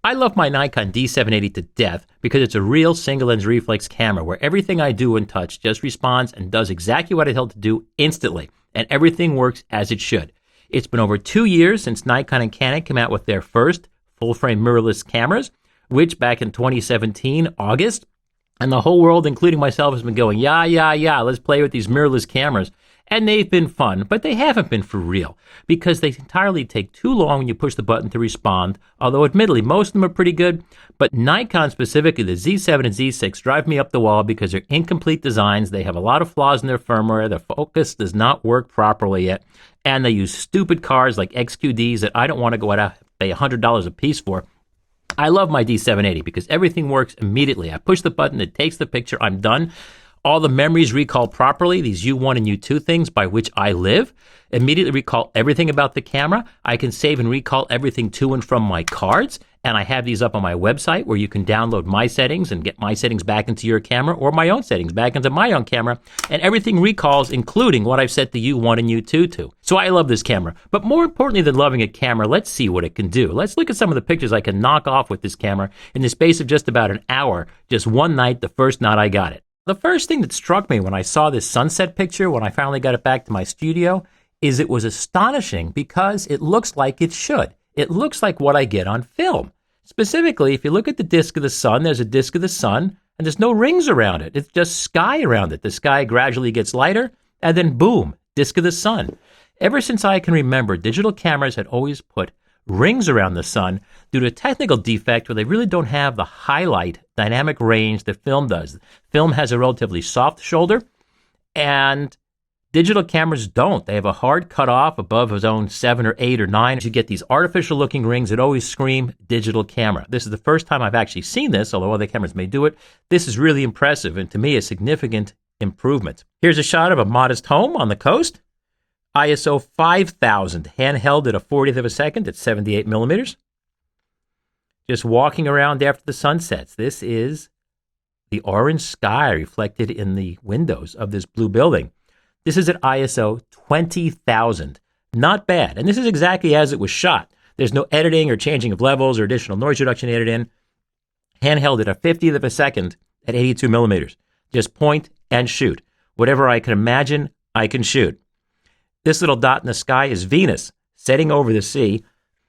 I love my Nikon D780 to death because it's a real single-lens reflex camera where everything I do and touch just responds and does exactly what I tell it to do instantly, and everything works as it should. It's been over 2 years since Nikon and Canon came out with their first full-frame mirrorless cameras, which back in 2017, August, and the whole world, including myself, has been going, yeah, let's play with these mirrorless cameras. And they've been fun, but they haven't been for real because they entirely take too long when you push the button to respond, although admittedly, most of them are pretty good. But Nikon, specifically the Z7 and Z6, drive me up the wall because they're incomplete designs. They have a lot of flaws in their firmware. The focus does not work properly yet. And they use stupid cars like XQDs that I don't want to go out and pay $100 a piece for. I love my D780 because everything works immediately. I push the button, it takes the picture, I'm done. All the memories recall properly, these U1 and U2 things by which I live. Immediately recall everything about the camera. I can save and recall everything to and from my cards. And I have these up on my website where you can download my settings and get my settings back into your camera or my own settings back into my own camera. And everything recalls, including what I've set the U1 and U2 to. So I love this camera. But more importantly than loving a camera, let's see what it can do. Let's look at some of the pictures I can knock off with this camera in the space of just about an hour, just one night, the first night I got it. The first thing that struck me when I saw this sunset picture, when I finally got it back to my studio, is it was astonishing because it looks like it should. It looks like what I get on film. Specifically, if you look at the disk of the sun, there's a disk of the sun, and there's no rings around it. It's just sky around it. The sky gradually gets lighter, and then boom, disk of the sun. Ever since I can remember, digital cameras had always put rings around the sun due to a technical defect where they really don't have the highlight dynamic range that film does. Film has a relatively soft shoulder, and digital cameras don't. They have a hard cutoff above a zone 7 or 8 or 9. You get these artificial looking rings that always scream digital camera. This is the first time I've actually seen this, although other cameras may do it. This is really impressive and to me a significant improvement. Here's a shot of a modest home on the coast. ISO 5000, handheld at a 40th of a second at 78 millimeters. Just walking around after the sun sets. This is the orange sky reflected in the windows of this blue building. This is at ISO 20,000. Not bad. And this is exactly as it was shot. There's no editing or changing of levels or additional noise reduction added in. Handheld at a 50th of a second at 82 millimeters. Just point and shoot. Whatever I can imagine, I can shoot. This little dot in the sky is Venus, setting over the sea.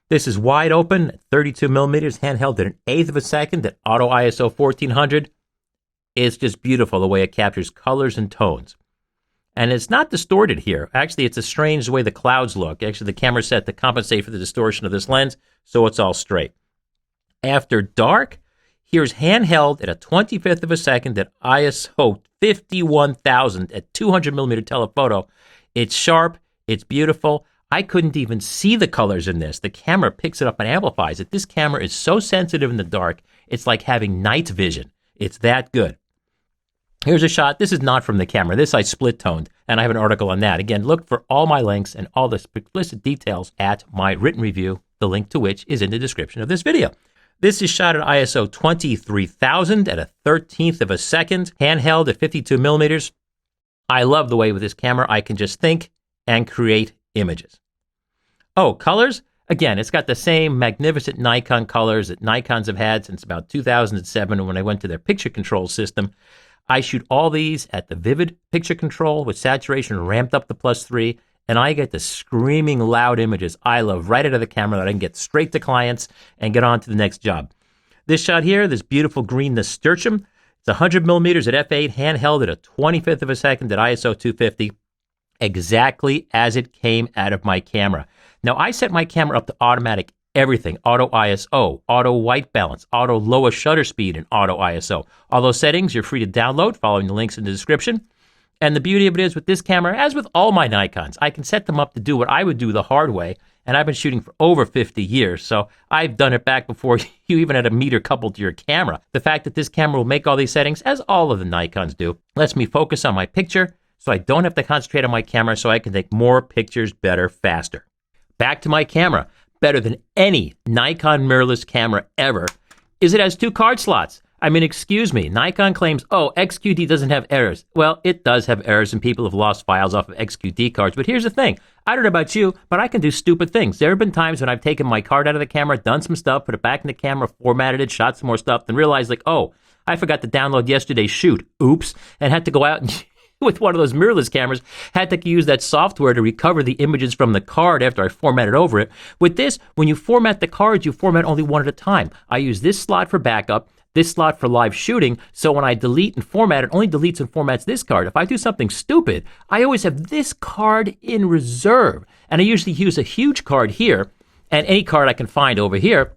This is wide open at 32 millimeters, handheld at an 1/8 of a second at auto ISO 1400. It's just beautiful the way it captures colors and tones. And it's not distorted here. Actually, it's a strange way the clouds look. Actually, the camera's set to compensate for the distortion of this lens, so it's all straight. After dark, here's handheld at a 25th of a second at ISO 51,000 at 200 millimeter telephoto. It's sharp. It's beautiful. I couldn't even see the colors in this. The camera picks it up and amplifies it. This camera is so sensitive in the dark, it's like having night vision. It's that good. Here's a shot. This is not from the camera. This I split-toned, and I have an article on that. Again, look for all my links and all the explicit details at my written review, the link to which is in the description of this video. This is shot at ISO 23,000 at a 13th of a second, handheld at 52 millimeters. I love the way with this camera I can just think and create images. Oh, colors? Again, it's got the same magnificent Nikon colors that Nikons have had since about 2007 when I went to their picture control system. I shoot all these at the vivid picture control with saturation ramped up to +3, and I get the screaming loud images I love right out of the camera that I can get straight to clients and get on to the next job. This shot here, this beautiful green nasturtium, it's 100 millimeters at f8, handheld at a 25th of a second at ISO 250, exactly as it came out of my camera. Now, I set my camera up to automatic everything, auto ISO, auto white balance, auto lowest shutter speed, and auto ISO. All those settings you're free to download following the links in the description. And the beauty of it is with this camera, as with all my Nikons, I can set them up to do what I would do the hard way, and I've been shooting for over 50 years, so I've done it back before you even had a meter coupled to your camera. The fact that this camera will make all these settings, as all of the Nikons do, lets me focus on my picture, so I don't have to concentrate on my camera, so I can take more pictures better, faster. Back to my camera. Better than any Nikon mirrorless camera ever is it has 2 card slots. I mean, excuse me. Nikon claims, oh, XQD doesn't have errors. Well, it does have errors, and people have lost files off of XQD cards. But here's the thing. I don't know about you, but I can do stupid things. There have been times when I've taken my card out of the camera, done some stuff, put it back in the camera, formatted it, shot some more stuff, then realized, like, oh, I forgot to download yesterday's shoot. Oops. And had to go out and with one of those mirrorless cameras, had to use that software to recover the images from the card after I formatted over it. With this, when you format the cards, you format only one at a time. I use this slot for backup, this slot for live shooting, so when I delete and format, it only deletes and formats this card. If I do something stupid, I always have this card in reserve. And I usually use a huge card here, and any card I can find over here,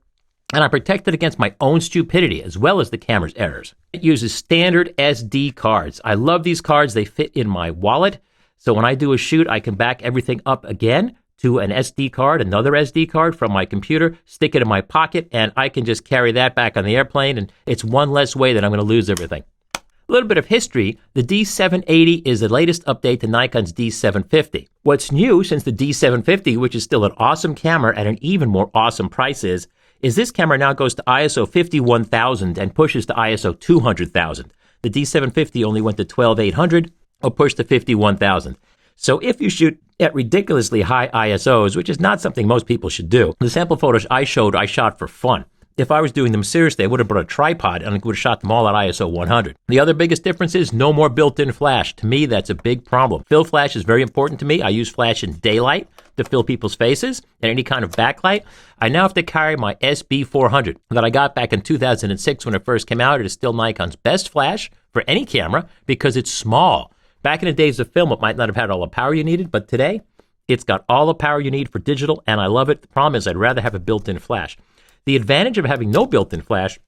and I'm protected against my own stupidity as well as the camera's errors. It uses standard SD cards. I love these cards. They fit in my wallet. So when I do a shoot, I can back everything up again to an SD card, another SD card from my computer, stick it in my pocket, and I can just carry that back on the airplane, and it's one less way that I'm going to lose everything. A little bit of history. The D780 is the latest update to Nikon's D750. What's new since the D750, which is still an awesome camera at an even more awesome price, is this camera now goes to ISO 51000 and pushes to ISO 200,000. The D750 only went to 12800 or pushed to 51000. So if you shoot at ridiculously high ISOs, which is not something most people should do, the sample photos I shot for fun. If I was doing them seriously, I would have brought a tripod and I would have shot them all at ISO 100. The other biggest difference is no more built-in flash. To me, that's a big problem. Fill flash is very important to me. I use flash in daylight to fill people's faces and any kind of backlight. I now have to carry my SB400 that I got back in 2006 when it first came out. It is still Nikon's best flash for any camera because it's small. Back in the days of film, it might not have had all the power you needed, but today, it's got all the power you need for digital, and I love it. The problem is I'd rather have a built-in flash. The advantage of having no built-in flash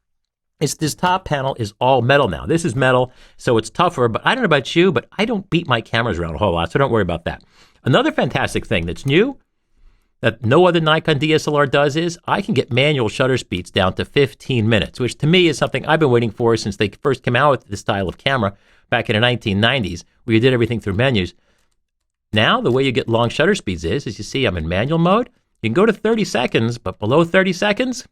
is this top panel is all metal now. This is metal, so it's tougher, but I don't know about you, but I don't beat my cameras around a whole lot, so don't worry about that. Another fantastic thing that's new that no other Nikon DSLR does is I can get manual shutter speeds down to 15 minutes, which to me is something I've been waiting for since they first came out with this style of camera back in the 1990s, where you did everything through menus. Now, the way you get long shutter speeds is, as you see, I'm in manual mode. You can go to 30 seconds, but below 30 seconds,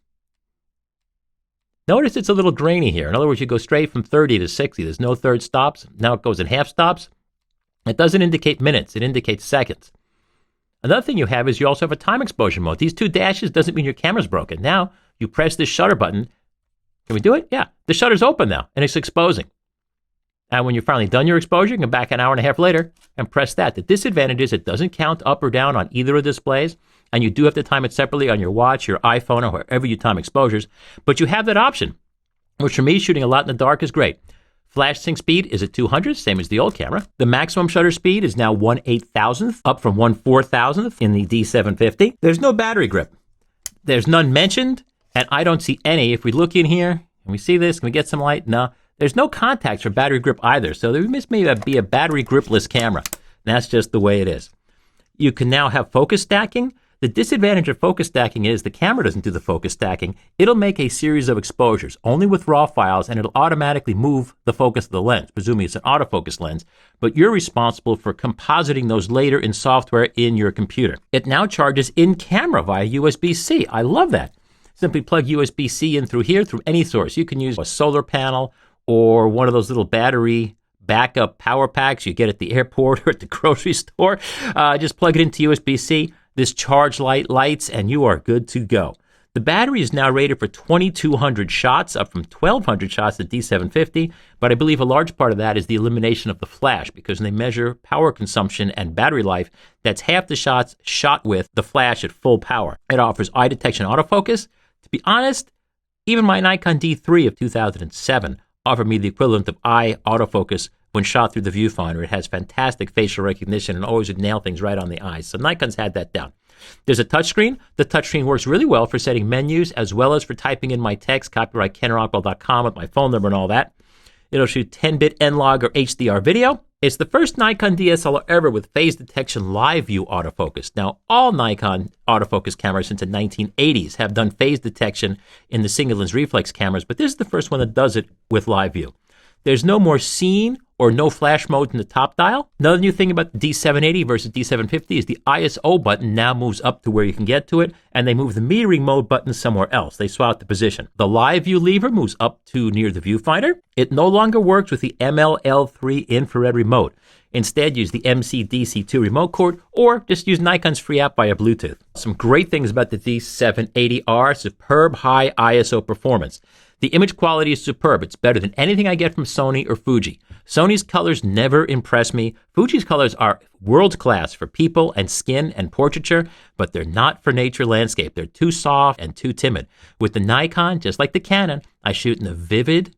notice it's a little grainy here. In other words, you go straight from 30 to 60. There's no third stops. Now it goes in half stops. It doesn't indicate minutes. It indicates seconds. Another thing you have is you also have a time exposure mode. These two dashes doesn't mean your camera's broken. Now, you press this shutter button. Can we do it? Yeah. The shutter's open now, and it's exposing. And when you're finally done your exposure, you can come back an hour and a half later and press that. The disadvantage is it doesn't count up or down on either of the displays, and you do have to time it separately on your watch, your iPhone, or wherever you time exposures. But you have that option, which for me, shooting a lot in the dark is great. Flash sync speed is at 200, same as the old camera. The maximum shutter speed is now 1/8,000th, up from 1/4,000th in the D750. There's no battery grip. There's none mentioned, and I don't see any. If we look in here, can we see this? Can we get some light? No. There's no contacts for battery grip either, so there must maybe be a battery gripless camera. That's just the way it is. You can now have focus stacking. The disadvantage of focus stacking is the camera doesn't do the focus stacking. It'll make a series of exposures, only with raw files, and it'll automatically move the focus of the lens, presuming it's an autofocus lens, but you're responsible for compositing those later in software in your computer. It now charges in camera via USB-C. I love that. Simply plug USB-C in through here, through any source. You can use a solar panel or one of those little battery backup power packs you get at the airport or at the grocery store. Just plug it into USB-C. This charge light lights, and you are good to go. The battery is now rated for 2,200 shots, up from 1,200 shots at D750, but I believe a large part of that is the elimination of the flash, because when they measure power consumption and battery life, that's half the shots shot with the flash at full power. It offers eye detection autofocus. To be honest, even my Nikon D3 of 2007 offered me the equivalent of eye autofocus when shot through the viewfinder. It has fantastic facial recognition and always would nail things right on the eyes. So Nikon's had that down. There's a touchscreen. The touchscreen works really well for setting menus as well as for typing in my text, copyright KenRockwell.com with my phone number and all that. It'll shoot 10-bit N-Log or HDR video. It's the first Nikon DSLR ever with phase detection live view autofocus. Now, all Nikon autofocus cameras since the 1980s have done phase detection in the single lens reflex cameras, but this is the first one that does it with live view. There's no more scene or no flash mode in the top dial. Another new thing about the D780 versus D750 is the ISO button now moves up to where you can get to it, and they move the metering mode button somewhere else. They swap the position. The live view lever moves up to near the viewfinder. It no longer works with the MLL3 infrared remote. Instead, use the MCDC2 remote cord, or just use Nikon's free app via Bluetooth. Some great things about the D780 are superb high ISO performance. The image quality is superb. It's better than anything I get from Sony or Fuji. Sony's colors never impress me. Fuji's colors are world class for people and skin and portraiture, but they're not for nature landscape. They're too soft and too timid. With the Nikon, just like the Canon, I shoot in a vivid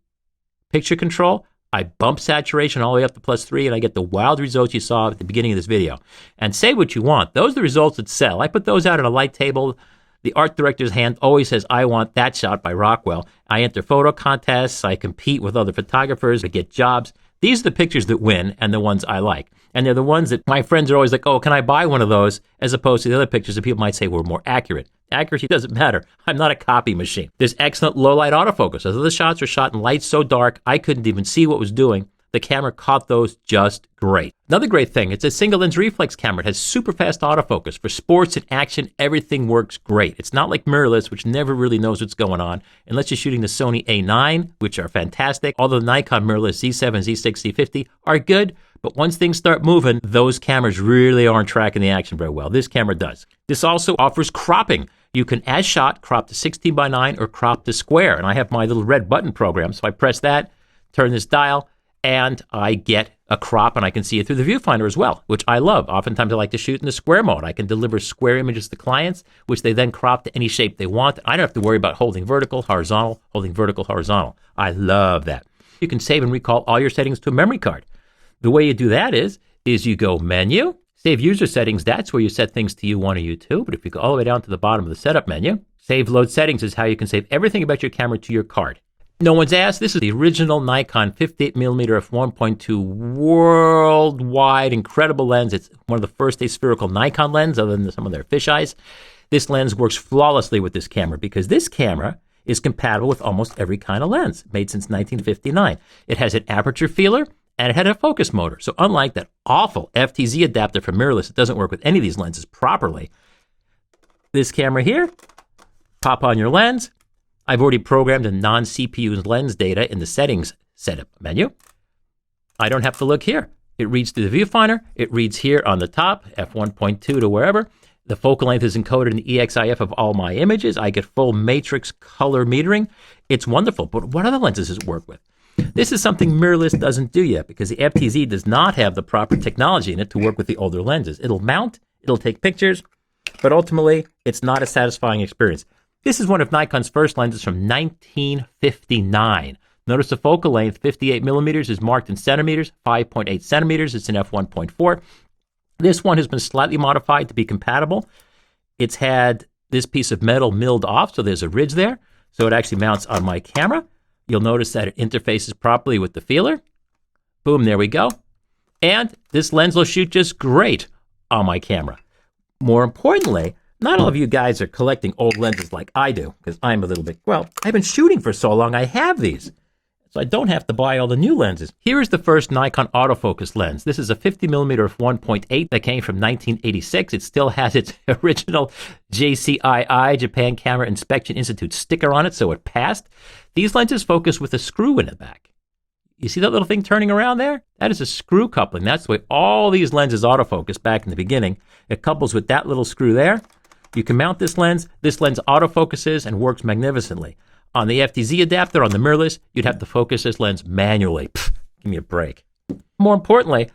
picture control. I bump saturation all the way up to +3, and I get the wild results you saw at the beginning of this video. And say what you want. Those are the results that sell. I put those out on a light table. The art director's hand always says, I want that shot by Rockwell. I enter photo contests. I compete with other photographers to get jobs. These are the pictures that win and the ones I like. And they're the ones that my friends are always like, oh, can I buy one of those? As opposed to the other pictures that people might say were more accurate. Accuracy doesn't matter. I'm not a copy machine. There's excellent low light autofocus. As the shots are shot in light so dark, I couldn't even see what was doing. The camera caught those just great. Another great thing, it's a single lens reflex camera. It has super fast autofocus. For sports and action, everything works great. It's not like mirrorless, which never really knows what's going on, unless you're shooting the Sony A9, which are fantastic. Although the Nikon mirrorless Z7, Z6, Z50 are good, but once things start moving, those cameras really aren't tracking the action very well. This camera does. This also offers cropping. You can, as shot, crop to 16:9 or crop to square. And I have my little red button program, so I press that, turn this dial, and I get a crop, and I can see it through the viewfinder as well, which I love. Oftentimes I like to shoot in the square mode. I can deliver square images to clients, which they then crop to any shape they want. I don't have to worry about holding vertical, horizontal, holding vertical, horizontal. I love that. You can save and recall all your settings to a memory card. The way you do that is you go Menu, Save User Settings. That's where you set things to U1 or U2. But if you go all the way down to the bottom of the Setup menu, Save Load Settings is how you can save everything about your camera to your card. No one's asked. This is the original Nikon 58mm f1.2 worldwide incredible lens. It's one of the first aspherical Nikon lens, other than some of their fisheyes. This lens works flawlessly with this camera because this camera is compatible with almost every kind of lens made since 1959. It has an aperture feeler and it had a focus motor. So unlike that awful FTZ adapter for mirrorless, it doesn't work with any of these lenses properly. This camera here, pop on your lens. I've already programmed a non-CPU lens data in the settings setup menu. I don't have to look here. It reads through the viewfinder. It reads here on the top, f1.2 to wherever. The focal length is encoded in the EXIF of all my images. I get full matrix color metering. It's wonderful. But what other lenses does it work with? This is something mirrorless doesn't do yet because the FTZ does not have the proper technology in it to work with the older lenses. It'll mount, it'll take pictures, but ultimately it's not a satisfying experience. This is one of Nikon's first lenses from 1959. Notice the focal length, 58mm, is marked in centimeters, 5.8 centimeters. It's an f1.4. This one has been slightly modified to be compatible. It's had this piece of metal milled off, so there's a ridge there. So it actually mounts on my camera. You'll notice that it interfaces properly with the feeler. Boom, there we go. And this lens will shoot just great on my camera. More importantly, not all of you guys are collecting old lenses like I do, because I'm a little bit, well, I've been shooting for so long, I have these. So I don't have to buy all the new lenses. Here is the first Nikon autofocus lens. This is a 50mm f1.8 that came from 1986. It still has its original JCII, Japan Camera Inspection Institute sticker on it, so it passed. These lenses focus with a screw in the back. You see that little thing turning around there? That is a screw coupling. That's the way all these lenses autofocus back in the beginning. It couples with that little screw there. You can mount this lens. This lens autofocuses and works magnificently. On the FTZ adapter, on the mirrorless, you'd have to focus this lens manually. Pfft, give me a break. More importantly,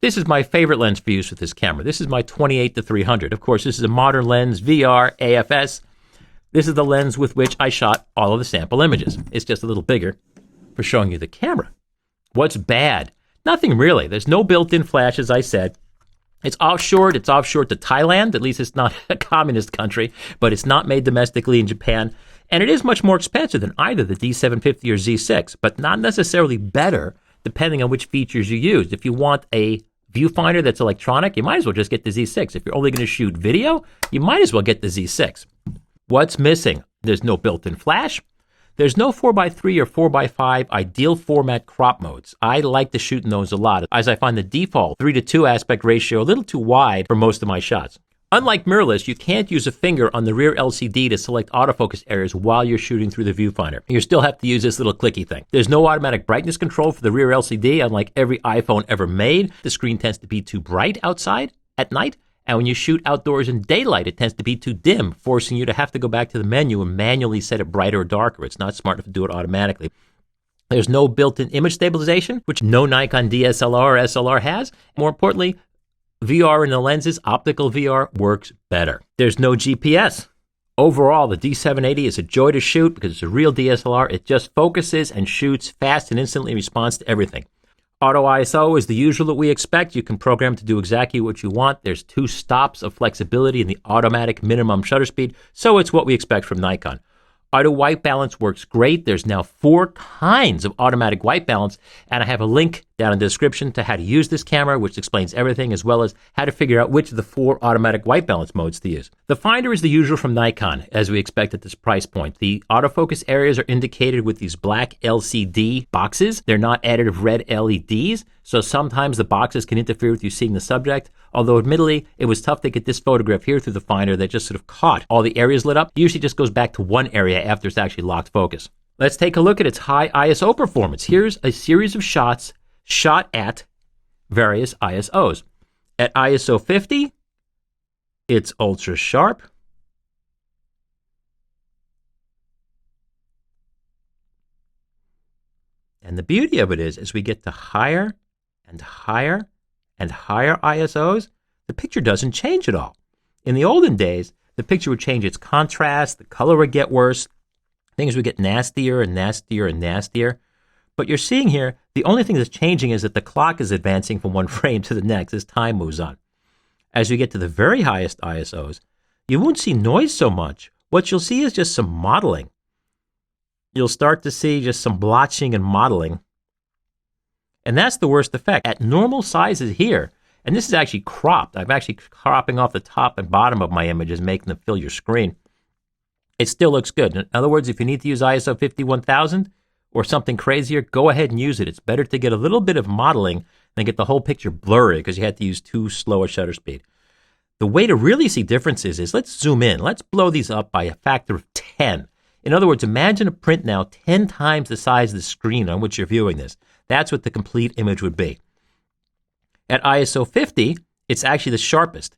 this is my favorite lens for use with this camera. This is my 28-300. Of course, this is a modern lens, VR, AFS. This is the lens with which I shot all of the sample images. It's just a little bigger for showing you the camera. What's bad? Nothing really. There's no built-in flash, as I said. It's offshore. It's offshore to Thailand. At least it's not a communist country, but it's not made domestically in Japan. And it is much more expensive than either the D750 or Z6, but not necessarily better depending on which features you use. If you want a viewfinder that's electronic, you might as well just get the Z6. If you're only going to shoot video, you might as well get the Z6. What's missing? There's no built-in flash. There's no 4x3 or 4x5 ideal format crop modes. I like to shoot in those a lot, as I find the default 3:2 aspect ratio a little too wide for most of my shots. Unlike mirrorless, you can't use a finger on the rear LCD to select autofocus areas while you're shooting through the viewfinder. You still have to use this little clicky thing. There's no automatic brightness control for the rear LCD, unlike every iPhone ever made. The screen tends to be too bright outside at night, and when you shoot outdoors in daylight, it tends to be too dim, forcing you to have to go back to the menu and manually set it brighter or darker. It's not smart enough to do it automatically. There's no built-in image stabilization, which no Nikon DSLR or SLR has. More importantly, VR in the lenses, optical VR, works better. There's no GPS. Overall, the D780 is a joy to shoot because it's a real DSLR. It just focuses and shoots fast and instantly responds to everything. Auto ISO is the usual that we expect. You can program to do exactly what you want. There's 2 stops of flexibility in the automatic minimum shutter speed, so it's what we expect from Nikon. Auto white balance works great. There's now 4 kinds of automatic white balance, and I have a link down in the description to how to use this camera, which explains everything, as well as how to figure out which of the 4 automatic white balance modes to use. The finder is the usual from Nikon, as we expect at this price point. The autofocus areas are indicated with these black LCD boxes. They're not additive red LEDs, so sometimes the boxes can interfere with you seeing the subject, although admittedly, it was tough to get this photograph here through the finder that just sort of caught all the areas lit up. It usually just goes back to one area after it's actually locked focus. Let's take a look at its high ISO performance. Here's a series of shots shot at various ISOs. At ISO 50, it's ultra sharp. And the beauty of it is, as we get to higher and higher and higher ISOs, the picture doesn't change at all. In the olden days, the picture would change its contrast, the color would get worse, things would get nastier and nastier and nastier. But you're seeing here, the only thing that's changing is that the clock is advancing from one frame to the next as time moves on. As we get to the very highest ISOs, you won't see noise so much. What you'll see is just some modeling. You'll start to see just some blotching and modeling. And that's the worst effect. At normal sizes here, and this is actually cropped. I'm actually cropping off the top and bottom of my images, making them fill your screen. It still looks good. In other words, if you need to use ISO 51000 or something crazier, go ahead and use it. It's better to get a little bit of modeling than get the whole picture blurry because you had to use too slow a shutter speed. The way to really see differences is let's zoom in. Let's blow these up by a factor of 10. In other words, imagine a print now 10 times the size of the screen on which you're viewing this. That's what the complete image would be. At ISO 50, it's actually the sharpest.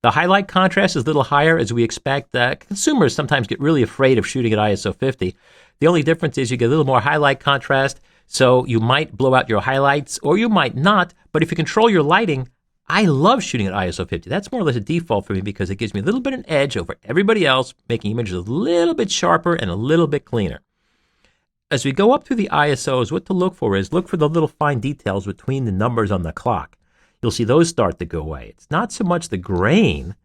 The highlight contrast is a little higher as we expect. Consumers sometimes get really afraid of shooting at ISO 50. The only difference is you get a little more highlight contrast, so you might blow out your highlights or you might not, but if you control your lighting, I love shooting at ISO 50. That's more or less a default for me because it gives me a little bit of an edge over everybody else, making images a little bit sharper and a little bit cleaner. As we go up through the ISOs, what to look for is look for the little fine details between the numbers on the clock. You'll see those start to go away. It's not so much the grain.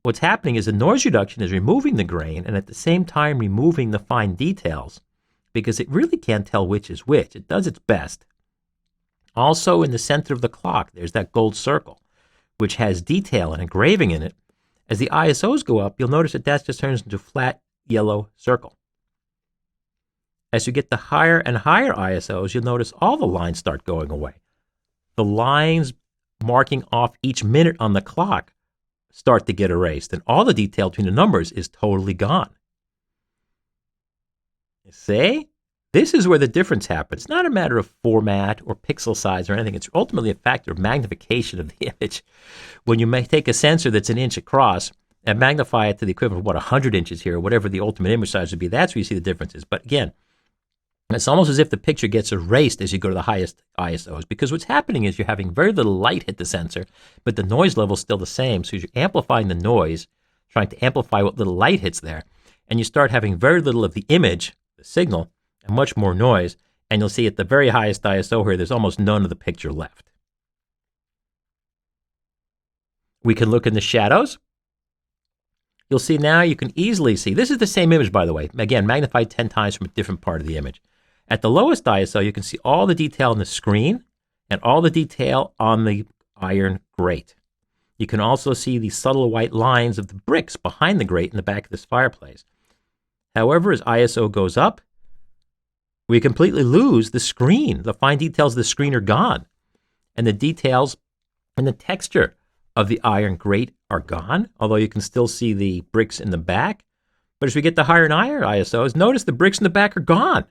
What's happening is the noise reduction is removing the grain and at the same time removing the fine details because it really can't tell which is which. It does its best. Also in the center of the clock, there's that gold circle, which has detail and engraving in it. As the ISOs go up, you'll notice that just turns into a flat yellow circle. As you get to higher and higher ISOs, you'll notice all the lines start going away. The lines marking off each minute on the clock start to get erased, and all the detail between the numbers is totally gone. You see? This is where the difference happens. It's not a matter of format or pixel size or anything. It's ultimately a factor of magnification of the image. When you may take a sensor that's 1 inch across and magnify it to the equivalent of, 100 inches here, or whatever the ultimate image size would be, that's where you see the differences. But again, it's almost as if the picture gets erased as you go to the highest ISOs, because what's happening is you're having very little light hit the sensor, but the noise level is still the same. So you're amplifying the noise, trying to amplify what little light hits there, and you start having very little of the image, the signal, and much more noise, and you'll see at the very highest ISO here, there's almost none of the picture left. We can look in the shadows. You'll see now, you can easily see, this is the same image, by the way, again, magnified 10 times from a different part of the image. At the lowest ISO, you can see all the detail on the screen and all the detail on the iron grate. You can also see the subtle white lines of the bricks behind the grate in the back of this fireplace. However, as ISO goes up, we completely lose the screen. The fine details of the screen are gone. And the details and the texture of the iron grate are gone, although you can still see the bricks in the back. But as we get to higher and higher ISOs, notice the bricks in the back are gone.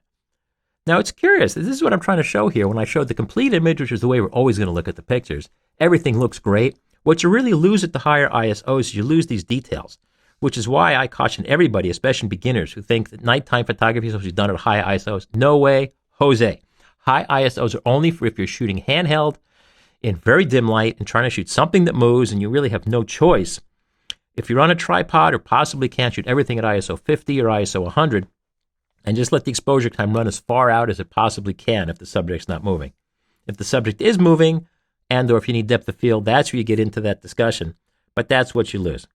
Now, it's curious. This is what I'm trying to show here. When I showed the complete image, which is the way we're always going to look at the pictures, everything looks great. What you really lose at the higher ISOs is you lose these details, which is why I caution everybody, especially beginners, who think that nighttime photography is supposed to be done at high ISOs. No way, Jose. High ISOs are only for if you're shooting handheld in very dim light and trying to shoot something that moves, and you really have no choice. If you're on a tripod or possibly can't shoot everything at ISO 50 or ISO 100, and just let the exposure time run as far out as it possibly can if the subject's not moving. If the subject is moving, and or if you need depth of field, that's where you get into that discussion. But that's what you lose.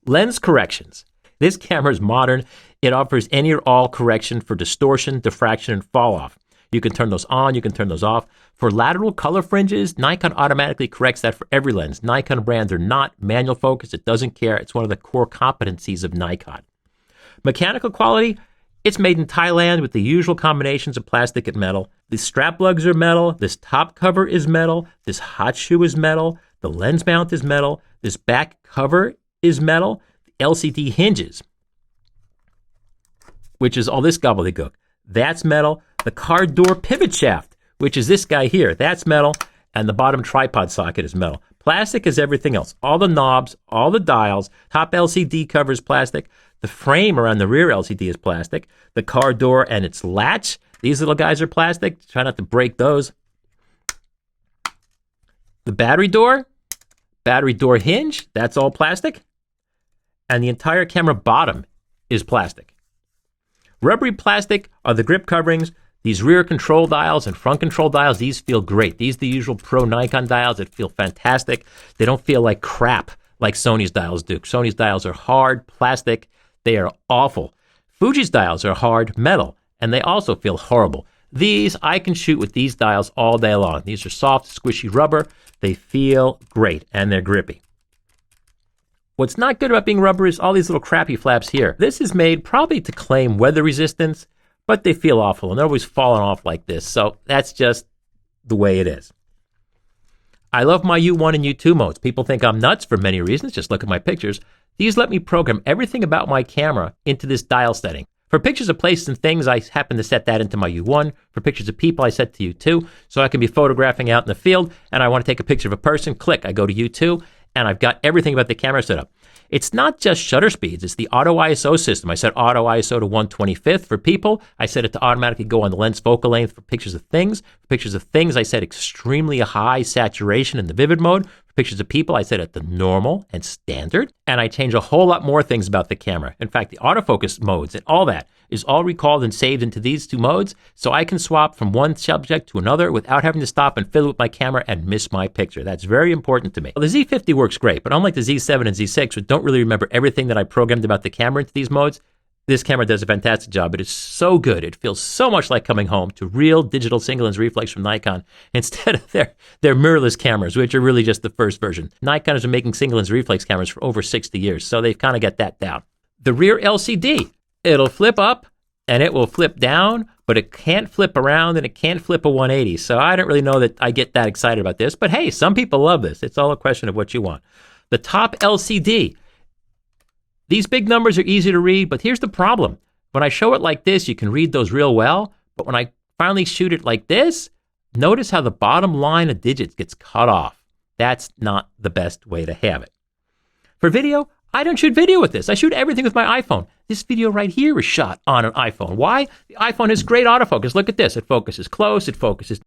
Lens corrections. This camera is modern. It offers any or all correction for distortion, diffraction, and fall off. You can turn those on, you can turn those off. For lateral color fringes, Nikon automatically corrects that for every lens. Nikon brands are not manual focus. It doesn't care. It's one of the core competencies of Nikon. Mechanical quality, it's made in Thailand with the usual combinations of plastic and metal. The strap lugs are metal. This top cover is metal. This hot shoe is metal. The lens mount is metal. This back cover is metal. The LCD hinges, which is all this gobbledygook, that's metal. The car door pivot shaft, which is this guy here, that's metal. And the bottom tripod socket is metal. Plastic is everything else. All the knobs, all the dials, top LCD cover is plastic. The frame around the rear LCD is plastic. The car door and its latch, these little guys are plastic. Try not to break those. The battery door hinge, that's all plastic. And the entire camera bottom is plastic. Rubbery plastic are the grip coverings. These rear control dials and front control dials, these feel great. These are the usual pro Nikon dials that feel fantastic. They don't feel like crap like Sony's dials do. Sony's dials are hard, plastic. They are awful. Fuji's dials are hard, metal, and they also feel horrible. These, I can shoot with these dials all day long. These are soft, squishy rubber. They feel great, and they're grippy. What's not good about being rubber is all these little crappy flaps here. This is made probably to claim weather resistance, but they feel awful, and they're always falling off like this. So that's just the way it is. I love my U1 and U2 modes. People think I'm nuts for many reasons. Just look at my pictures. These let me program everything about my camera into this dial setting. For pictures of places and things, I happen to set that into my U1. For pictures of people, I set to U2. So I can be photographing out in the field, and I want to take a picture of a person. Click, I go to U2, and I've got everything about the camera set up. It's not just shutter speeds, it's the auto ISO system. I set auto ISO to 1/25th for people. I set it to automatically go on the lens focal length for pictures of things. For pictures of things, I set extremely high saturation in the vivid mode. For pictures of people, I set it to normal and standard. And I change a whole lot more things about the camera. In fact, the autofocus modes and all that is all recalled and saved into these two modes, so I can swap from one subject to another without having to stop and fiddle with my camera and miss my picture. That's very important to me. Well, the Z50 works great, but unlike the Z7 and Z6, which don't really remember everything that I programmed about the camera into these modes, this camera does a fantastic job. It is so good. It feels so much like coming home to real digital single lens reflex from Nikon instead of their mirrorless cameras, which are really just the first version. Nikon has been making single lens reflex cameras for over 60 years, so they've kind of got that down. The rear LCD, it'll flip up and it will flip down, but it can't flip around and it can't flip a 180. So I don't really know that I get that excited about this, but hey, some people love this. It's all a question of what you want. The top LCD, these big numbers are easy to read, but here's the problem. When I show it like this, you can read those real well, but when I finally shoot it like this, notice how the bottom line of digits gets cut off. That's not the best way to have it. For video, I don't shoot video with this. I shoot everything with my iPhone. This video right here is shot on an iPhone. Why? The iPhone has great autofocus. Look at this. It focuses close. It focuses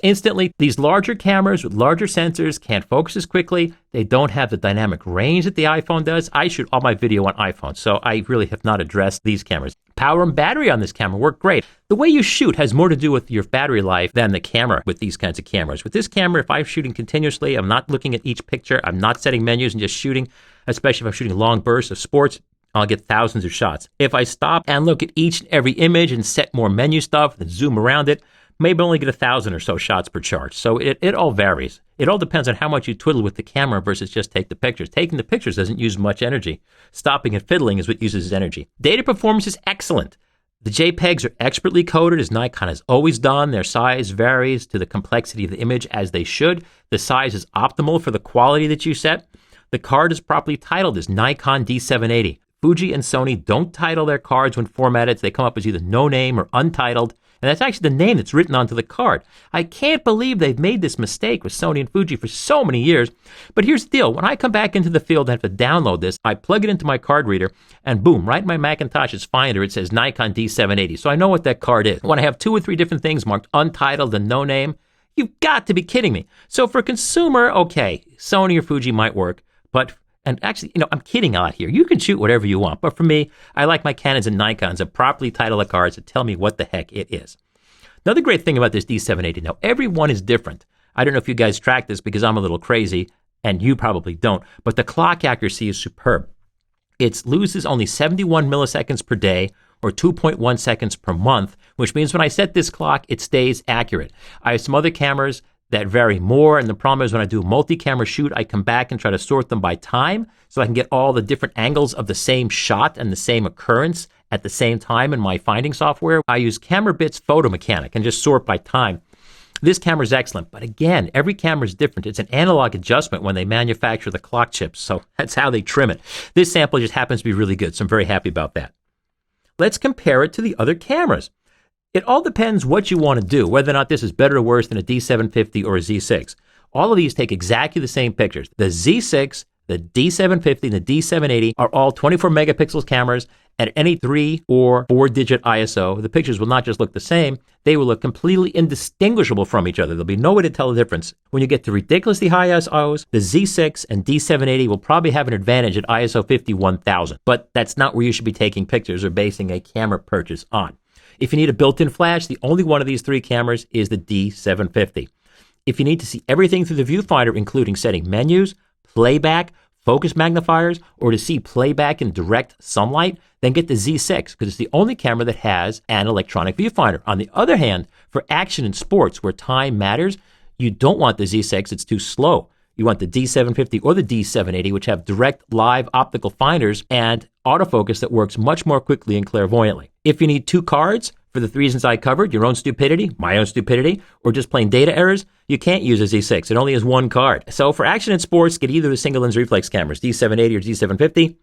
instantly. These larger cameras with larger sensors can't focus as quickly. They don't have the dynamic range that the iPhone does. I shoot all my video on iPhone, so I really have not addressed these cameras. Power and battery on this camera work great. The way you shoot has more to do with your battery life than the camera with these kinds of cameras. With this camera, if I'm shooting continuously, I'm not looking at each picture, I'm not setting menus and just shooting, especially if I'm shooting long bursts of sports, I'll get thousands of shots. If I stop and look at each and every image and set more menu stuff and zoom around it, maybe only get 1,000 or so shots per charge. So it all varies. It all depends on how much you twiddle with the camera versus just take the pictures. Taking the pictures doesn't use much energy. Stopping and fiddling is what uses energy. Data performance is excellent. The JPEGs are expertly coded, as Nikon has always done. Their size varies to the complexity of the image, as they should. The size is optimal for the quality that you set. The card is properly titled as Nikon D780. Fuji and Sony don't title their cards when formatted. They come up as either no name or untitled. And that's actually the name that's written onto the card. I can't believe they've made this mistake with Sony and Fuji for so many years. But here's the deal. When I come back into the field and have to download this, I plug it into my card reader, and boom, right in my Macintosh's Finder, it says Nikon D780. So I know what that card is. When I have 2 or 3 different things marked untitled and no name, you've got to be kidding me. So for a consumer, okay, Sony or Fuji might work. And actually, I'm kidding out here. You can shoot whatever you want. But for me, I like my Canons and Nikons that properly title the cards to tell me what the heck it is. Another great thing about this D780, now every one is different. I don't know if you guys track this because I'm a little crazy, and you probably don't, but the clock accuracy is superb. It loses only 71 milliseconds per day, or 2.1 seconds per month, which means when I set this clock, it stays accurate. I have some other cameras that vary more, and the problem is when I do a multi-camera shoot, I come back and try to sort them by time so I can get all the different angles of the same shot and the same occurrence at the same time in my finding software. I use Camera Bits Photo Mechanic and just sort by time. This camera is excellent, but again, every camera is different. It's an analog adjustment when they manufacture the clock chips, so that's how they trim it. This sample just happens to be really good, so I'm very happy about that. Let's compare it to the other cameras. It all depends what you want to do, whether or not this is better or worse than a D750 or a Z6. All of these take exactly the same pictures. The Z6, the D750, and the D780 are all 24 megapixels cameras at any 3 or 4-digit ISO. The pictures will not just look the same, they will look completely indistinguishable from each other. There'll be no way to tell the difference. When you get to ridiculously high ISOs, the Z6 and D780 will probably have an advantage at ISO 51000, but that's not where you should be taking pictures or basing a camera purchase on. If you need a built-in flash, the only one of these 3 cameras is the D750. If you need to see everything through the viewfinder, including setting menus, playback, focus magnifiers, or to see playback in direct sunlight, then get the Z6 because it's the only camera that has an electronic viewfinder. On the other hand, for action and sports where time matters, you don't want the Z6, it's too slow. You want the D750 or the D780, which have direct live optical finders and autofocus that works much more quickly and clairvoyantly. If you need 2 cards, for the 3 reasons I covered, your own stupidity, my own stupidity, or just plain data errors, you can't use a Z6. It only has 1 card. So for action and sports, get either the single lens reflex cameras, D780 or D750.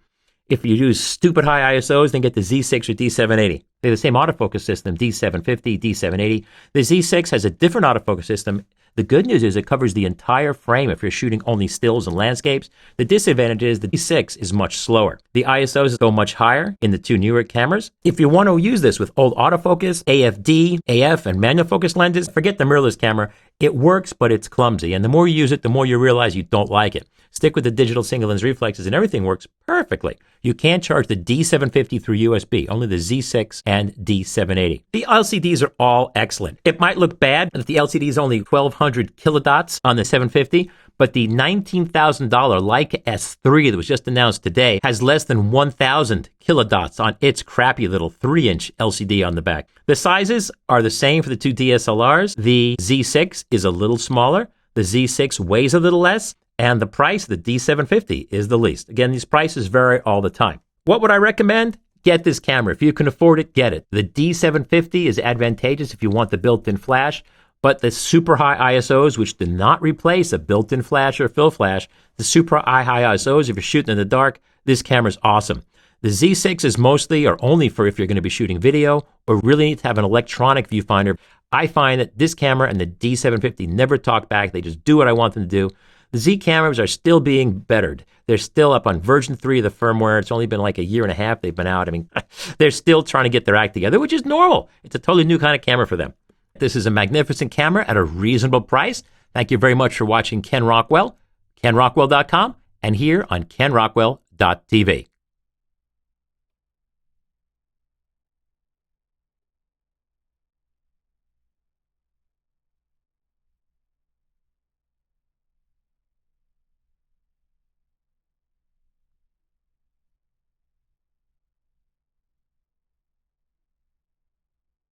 If you use stupid high ISOs, then get the Z6 or D780. They have the same autofocus system, D750, D780. The Z6 has a different autofocus system. The good news is it covers the entire frame if you're shooting only stills and landscapes. The disadvantage is the D6 is much slower. The ISOs go much higher in the 2 newer cameras. If you want to use this with old autofocus, AFD, AF, and manual focus lenses, forget the mirrorless camera. It works, but it's clumsy. And the more you use it, the more you realize you don't like it. Stick with the digital single lens reflexes and everything works perfectly. You can't charge the D750 through USB, only the Z6 and D780. The LCDs are all excellent. It might look bad if the LCD is only 1200 kilodots on the 750, but the $19,000 Leica S3 that was just announced today has less than 1,000 kilodots on its crappy little 3-inch LCD on the back. The sizes are the same for the 2 DSLRs. The Z6 is a little smaller. The Z6 weighs a little less. And the price of the D750 is the least. Again, these prices vary all the time. What would I recommend? Get this camera. If you can afford it, get it. The D750 is advantageous if you want the built-in flash, but the super high ISOs, which do not replace a built-in flash or fill flash, the super high ISOs, if you're shooting in the dark, this camera is awesome. The Z6 is mostly or only for if you're going to be shooting video or really need to have an electronic viewfinder. I find that this camera and the D750 never talk back. They just do what I want them to do. The Z cameras are still being bettered. They're still up on version 3 of the firmware. It's only been like 1.5 years they've been out. I mean, they're still trying to get their act together, which is normal. It's a totally new kind of camera for them. This is a magnificent camera at a reasonable price. Thank you very much for watching Ken Rockwell, kenrockwell.com, and here on kenrockwell.tv.